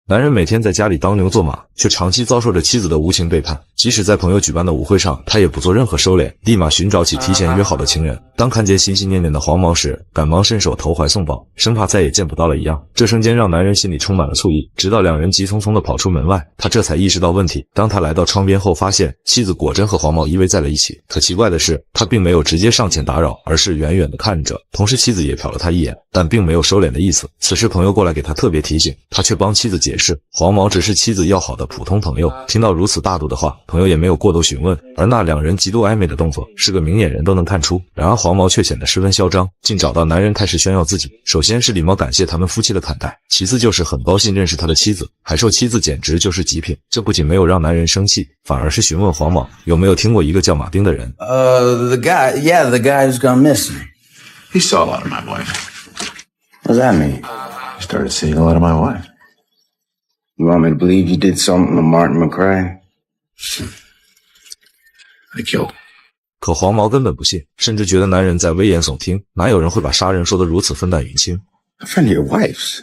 男人每天在家里当牛做马，却长期遭受着妻子的无情背叛。即使在朋友举办的舞会上，他也不做任何收敛，立马寻找起提前约好的情人。当看见心心念念的黄毛时，赶忙伸手投怀送抱，生怕再也见不到了一样。这瞬间让男人心里充满了醋意，直到两人急匆匆地跑出门外，他这才意识到问题。当他来到窗边后，发现妻子果真和黄毛依偎在了一起。可奇怪的是，他并没有直接上前打扰，而是远远地看着，同时妻子也瞟了他一眼，但并没有收敛的意思。此时朋友过来给他特别提醒，他却帮妻子解释，黄毛只是妻子要好的普通朋友。听到如此大度的话，朋友也没有过多询问，而那两人极度暧昧的动作是个明眼人都能看出。然而黄毛却显得十分嚣张，竟找到男人开始炫耀自己。首先是礼貌感谢他们夫妻的款待，其次就是很高兴认识他的妻子，还说妻子简直就是极品。这不仅没有让男人生气，反而是询问黄毛有没有听过一个叫马丁的人。The guy who's gone missing. He saw a lot of my wife. What does that mean? He started seeing a lot of my wife. You want me to believe you did something to Martin McRae? I killed him. 可黄毛根本不信，甚至觉得男人在危言耸听，哪有人会把杀人说得如此分淡云轻。 A friend of your wife's.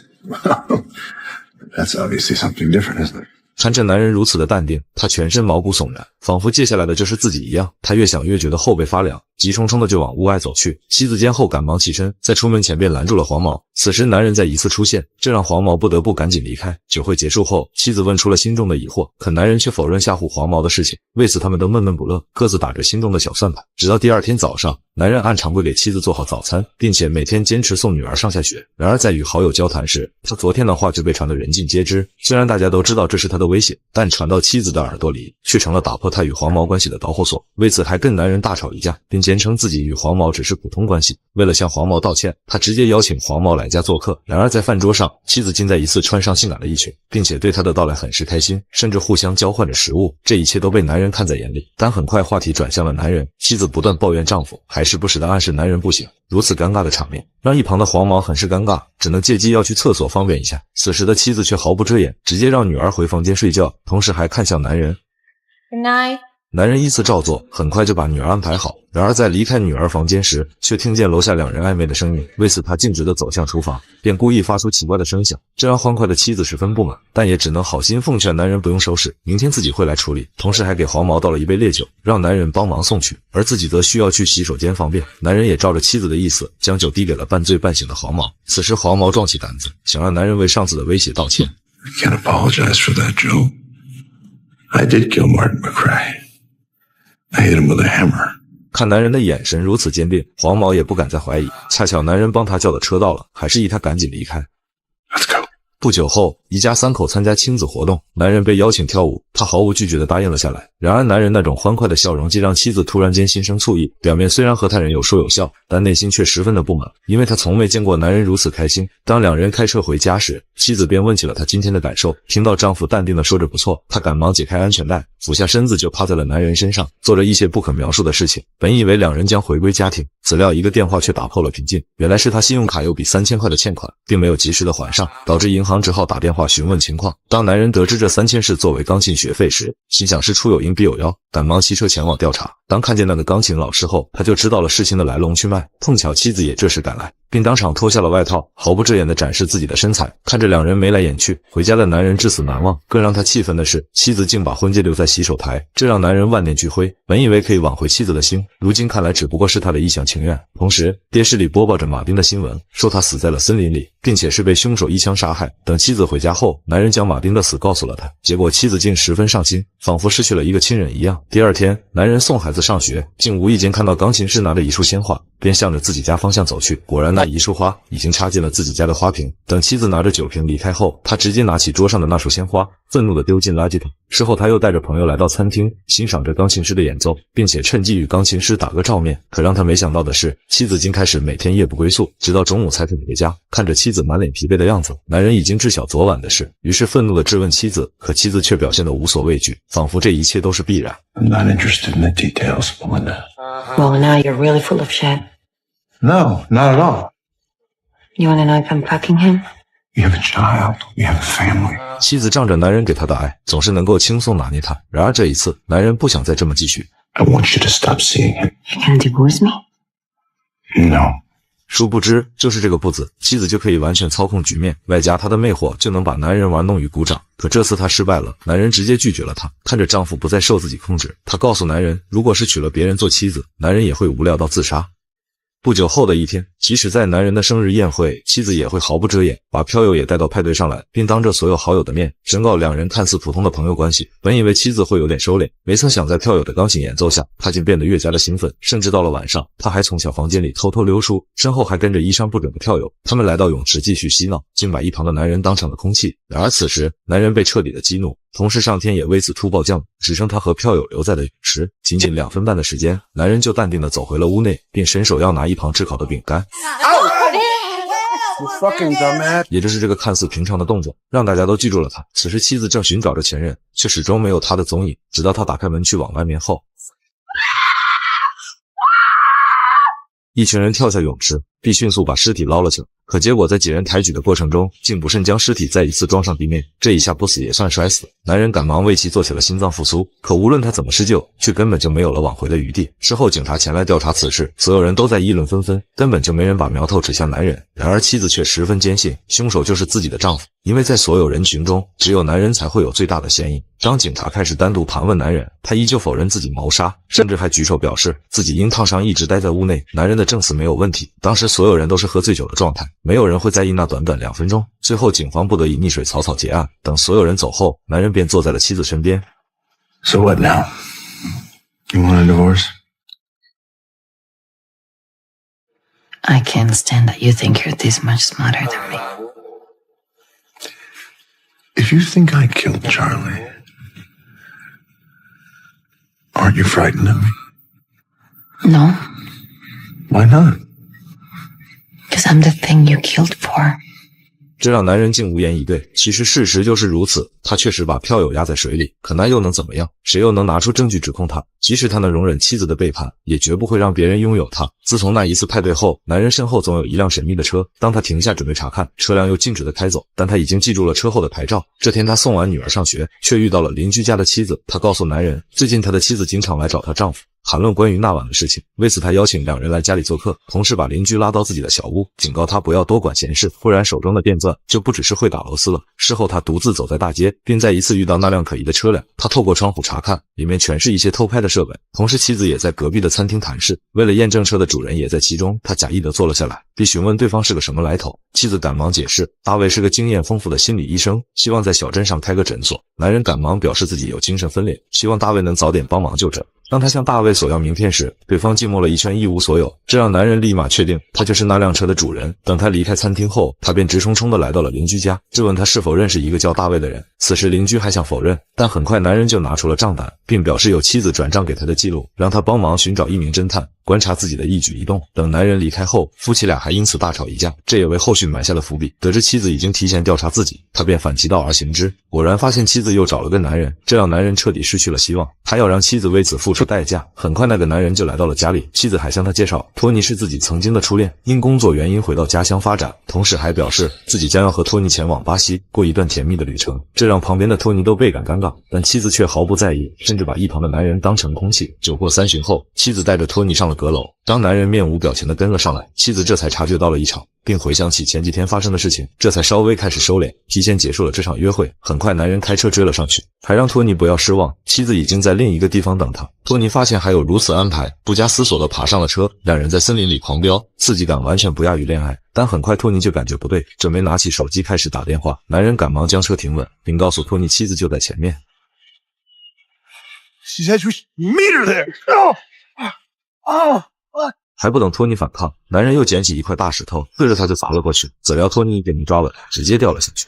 That's obviously something different, isn't it? 看着男人如此的淡定，他全身毛骨悚然，仿佛接下来的就是自己一样。他越想越觉得后背发凉，急冲冲的就往屋外走去。妻子见后赶忙起身，在出门前便拦住了黄毛。此时男人再一次出现，这让黄毛不得不赶紧离开。酒会结束后，妻子问出了心中的疑惑，可男人却否认吓唬黄毛的事情。为此他们都闷闷不乐，各自打着心中的小算盘。直到第二天早上，男人按常规给妻子做好早餐，并且每天坚持送女儿上下学。然而在与好友交谈时，他昨天的话就被传得人尽皆知。虽然大家都知道这是他的威胁，但传到妻子的耳朵里，却成了打破他与黄毛关系的导火索。为此还跟男人大吵一架，并坚称自己与黄毛只是普通关系。为了向黄毛道歉，他直接邀请黄毛来家做客。然而在饭桌上，妻子竟再一次穿上性感的衣裙，并且对他的到来很是开心，甚至互相交换着食物。这一切都被男人看在眼里，但很快话题转向了男人。妻子不断抱怨丈夫，还时不时地暗示男人不行。如此尴尬的场面让一旁的黄毛很是尴尬，只能借机要去厕所方便一下。此时的妻子却毫不遮掩，直接让女儿回房间睡觉，同时还看向男人。 Good night. 男人依次照做，很快就把女儿安排好。然而在离开女儿房间时，却听见楼下两人暧昧的声音。为此他径直地走向厨房，便故意发出奇怪的声响，这让欢快的妻子十分不满，但也只能好心奉劝男人不用收拾，明天自己会来处理。同时还给黄毛倒了一杯烈酒，让男人帮忙送去，而自己则需要去洗手间方便。男人也照着妻子的意思，将酒递给了半醉半醒的黄毛。此时黄毛壮起胆子，想让男人为上次的威胁道歉。 I can't apologize for that, Joe. I did kill Martin McRae. I hit him with a hammer. 看男人的眼神如此坚定，黄毛也不敢再怀疑。恰巧男人帮他叫的车到了，还示意他赶紧离开。 Let's go. 不久后，一家三口参加亲子活动，男人被邀请跳舞，他毫无拒绝地答应了下来。然而男人那种欢快的笑容，竟让妻子突然间心生醋意。表面虽然和他人有说有笑，但内心却十分的不满，因为他从没见过男人如此开心。当两人开车回家时，妻子便问起了他今天的感受。听到丈夫淡定地说着不错，她赶忙解开安全带，俯下身子就趴在了男人身上，做着一些不可描述的事情。本以为两人将回归家庭，怎料一个电话却打破了平静。原来是他信用卡有笔3000块的欠款，并没有及时的还上，导致银行只好打电话询问情况。当男人得知这3000是作为钢琴学费时，心想事出有因必有妖，赶忙骑车前往调查。当看见那个钢琴老师后，他就知道了事情的来龙去脉。碰巧妻子也这时赶来，并当场脱下了外套，毫不遮掩地展示自己的身材。看着两人眉来眼去，回家的男人至死难忘。更让他气愤的是，妻子竟把婚戒留在洗手台，这让男人万念俱灰。本以为可以挽回妻子的心，如今看来只不过是他的一厢情愿。同时电视里播报着马丁的新闻，说他死在了森林里，并且是被凶手一枪杀害。等妻子回家后，男人将马丁的死告诉了他，结果妻子竟十分伤心，仿佛失去了一个亲人一样。第二天，男人送孩子上学，竟无意间看到钢琴师拿着一束鲜花，便向着自己家方向走去。果然那一束花已经插进了自己家的花瓶。等妻子拿着酒瓶离开后，他直接拿起桌上的那束鲜花，愤怒地丢进垃圾桶。事后他又带着朋友来到餐厅，欣赏着钢琴师的演奏，并且趁机与钢琴师打个照面。可让他没想到的是，妻子竟开始每天夜不归宿，直到中午才肯回家。看着妻子满脸疲惫的样子，男人已经知晓昨晚的事，于是愤怒地质问妻子，可妻子却表现得无所畏惧，仿佛这一切都是必然。 I'm not interested in the details, Melinda. Well, now you're really full of shit. No, not at all. You want to know if I'm fucking him? We have a child. We have a family. 妻子仗着男人给她的爱，总是能够轻松拿捏他。然而这一次，男人不想再这么继续。 I want you to stop seeing him. You're gonna divorce me? No. 殊不知，就是这个步子，妻子就可以完全操控局面，外加她的魅惑就能把男人玩弄于股掌。可这次她失败了，男人直接拒绝了她。看着丈夫不再受自己控制，她告诉男人，如果是娶了别人做妻子，男人也会无聊到自杀。不久后的一天，即使在男人的生日宴会，妻子也会毫不遮掩，把票友也带到派对上来，并当着所有好友的面宣告两人看似普通的朋友关系。本以为妻子会有点收敛，没曾想在票友的钢琴演奏下，她竟变得越加的兴奋，甚至到了晚上，她还从小房间里偷偷溜出，身后还跟着衣衫不整的票友。他们来到泳池继续嬉闹，竟把一旁的男人当成了空气。然而此时，男人被彻底的激怒，同时上天也为此突暴降，只剩他和票友留在了泳池。仅仅2分半的时间，男人就淡定地走回了屋内，并伸手要拿一旁炙烤的饼干。也就是这个看似平常的动作，让大家都记住了他。此时妻子正寻找着前任，却始终没有他的踪影，直到他打开门去往外面后，一群人跳下泳池，并迅速把尸体捞了起来。可结果在几人抬举的过程中，竟不慎将尸体再一次撞上地面，这一下不死也算摔死。男人赶忙为其做起了心脏复苏，可无论他怎么施救，却根本就没有了挽回的余地。事后警察前来调查此事，所有人都在议论纷纷，根本就没人把苗头指向男人。然而妻子却十分坚信，凶手就是自己的丈夫，因为在所有人群中，只有男人才会有最大的嫌疑。当警察开始单独盘问男人，他依旧否认自己谋杀，甚至还举手表示自己因烫伤一直待在屋内，男人的证词没有问题。当时所有人都是喝醉酒的状态，没有人会在意那短短2分钟。最后警方不得已溺水草草结案。等所有人走后，男人便坐在了妻子身边。 So what now? You want a divorce? I can't stand that you think you're this much smarter than me. If you think I killed Charlie, aren't you frightened of me? No, Why not? because I'm the thing you killed for. 这让男人竟无言以对。其实事实就是如此，他确实把票友压在水里，可那又能怎么样？谁又能拿出证据指控他？即使他能容忍妻子的背叛，也绝不会让别人拥有他。自从那一次派对后，男人身后总有一辆神秘的车，当他停下准备查看，车辆又径直的开走，但他已经记住了车后的牌照。这天他送完女儿上学，却遇到了邻居家的妻子。他告诉男人，最近他的妻子经常来找她丈夫，谈论关于那晚的事情。为此他邀请两人来家里做客，同时把邻居拉到自己的小屋，警告他不要多管闲事，不然手中的电钻就不只是会打螺丝了。事后他独自走在大街，并在一次遇到那辆可疑的车辆，他透过窗户查看，里面全是一些偷拍的设备，同时妻子也在隔壁的餐厅谈事。为了验证车的主人也在其中，他假意的坐了下来，并询问对方是个什么来头。妻子赶忙解释，大卫是个经验丰富的心理医生，希望在小镇上开个诊所。男人赶忙表示自己有精神分裂，希望大卫能早点帮忙就诊。当他向大卫索要名片时，对方静默了一圈，一无所有，这让男人立马确定他就是那辆车的主人。等他离开餐厅后，他便直冲冲地来到了邻居家，质问他是否认识一个叫大卫的人。此时邻居还想否认，但很快男人就拿出了账单，并表示有妻子转账给他的记录，让他帮忙寻找一名侦探，观察自己的一举一动。等男人离开后，夫妻俩还因此大吵一架，这也为后续埋下了伏笔。得知妻子已经提前调查自己，他便反其道而行之，果然发现妻子又找了个男人，这让男人彻底失去了希望，他要让妻子为此付出代价。很快那个男人就来到了家里，妻子还向他介绍托尼是自己曾经的初恋，因工作原因回到家乡发展，同时还表示自己将要和托尼前往巴西过一段甜蜜的旅程，这让旁边的托尼都倍感尴尬，但妻子却毫不在意，甚至把一旁的男人当成空气。酒过3巡后，妻子带着托尼上了阁楼，当男人面无表情地跟了上来，妻子这才察觉到了异常，并回想起前几天发生的事情，这才稍微开始收敛，提前结束了这场约会。很快男人开车追了上去，还让托尼不要失望，妻子已经在另一个地方等他。托尼发现还有如此安排，不加思索地爬上了车，两人在森林里狂飙，刺激感完全不亚于恋爱。但很快托尼就感觉不对，准备拿起手机开始打电话，男人赶忙将车停稳，并告诉托尼妻子就在前面。 She says we should meet her there. Oh. 还不等托尼反抗，男人又捡起一块大石头，对着他就砸了过去。怎料托尼给你抓稳，直接掉了下去。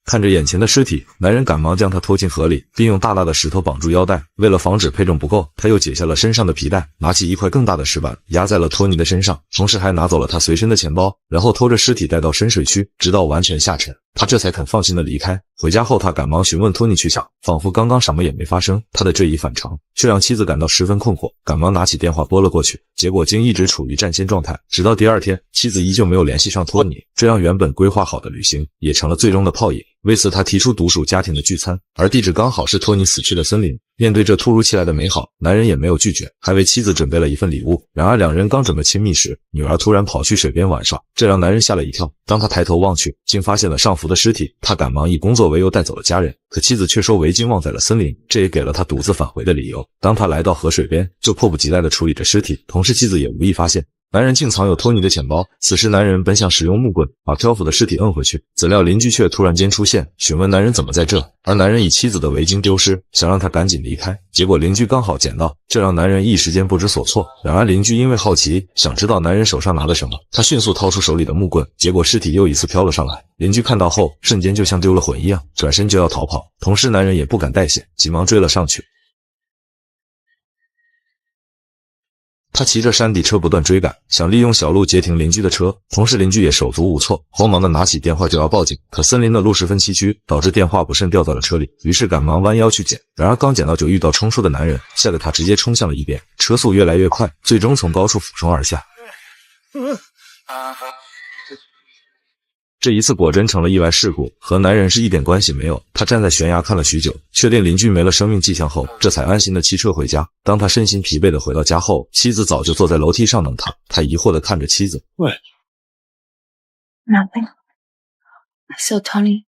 看着眼前的尸体，男人赶忙将他拖进河里，并用大大的石头绑住腰带。为了防止配重不够，他又解下了身上的皮带，拿起一块更大的石板压在了托尼的身上，同时还拿走了他随身的钱包，然后拖着尸体带到深水区，直到完全下沉。他这才肯放心的离开。回家后，他赶忙询问托尼去向，仿佛刚刚什么也没发生。他的这一反常却让妻子感到十分困惑，赶忙拿起电话拨了过去。结果经一直处于战先状态，直到第二天，妻子依旧没有联系上托尼，这让原本规划好的旅行也成了最终的泡影。为此，他提出独属家庭的聚餐，而地址刚好是托尼死去的森林。面对这突如其来的美好，男人也没有拒绝，还为妻子准备了一份礼物。然而两人刚准备亲密时，女儿突然跑去水边玩耍，这让男人吓了一跳。当他抬头望去，竟发现了丈夫的尸体。他赶忙以工作为由带走了家人，可妻子却说围巾忘在了森林，这也给了他独自返回的理由。当他来到河水边，就迫不及待地处理着尸体，同时妻子也无意发现男人竟藏有托尼的钱包。此时男人本想使用木棍把漂浮的尸体摁回去，怎料邻居却突然间出现，询问男人怎么在这，而男人以妻子的围巾丢失，想让他赶紧离开，结果邻居刚好捡到，这让男人一时间不知所措。然而邻居因为好奇，想知道男人手上拿的什么，他迅速掏出手里的木棍，结果尸体又一次飘了上来。邻居看到后，瞬间就像丢了魂一样，转身就要逃跑，同时男人也不敢怠懈，急忙追了上去。他骑着山地车不断追赶，想利用小路截停邻居的车，同时邻居也手足无措，慌忙的拿起电话就要报警。可森林的路十分崎岖，导致电话不慎掉到了车里，于是赶忙弯腰去捡。然而刚捡到就遇到冲出的男人，吓得他直接冲向了一边，车速越来越快，最终从高处俯冲而下。这一次果真成了意外事故，和男人是一点关系没有。他站在悬崖看了许久，确定邻居没了生命迹象后，这才安心的骑车回家。当他身心疲惫的回到家后，妻子早就坐在楼梯上等他。他疑惑的看着妻子，What? Nothing. I saw Tony.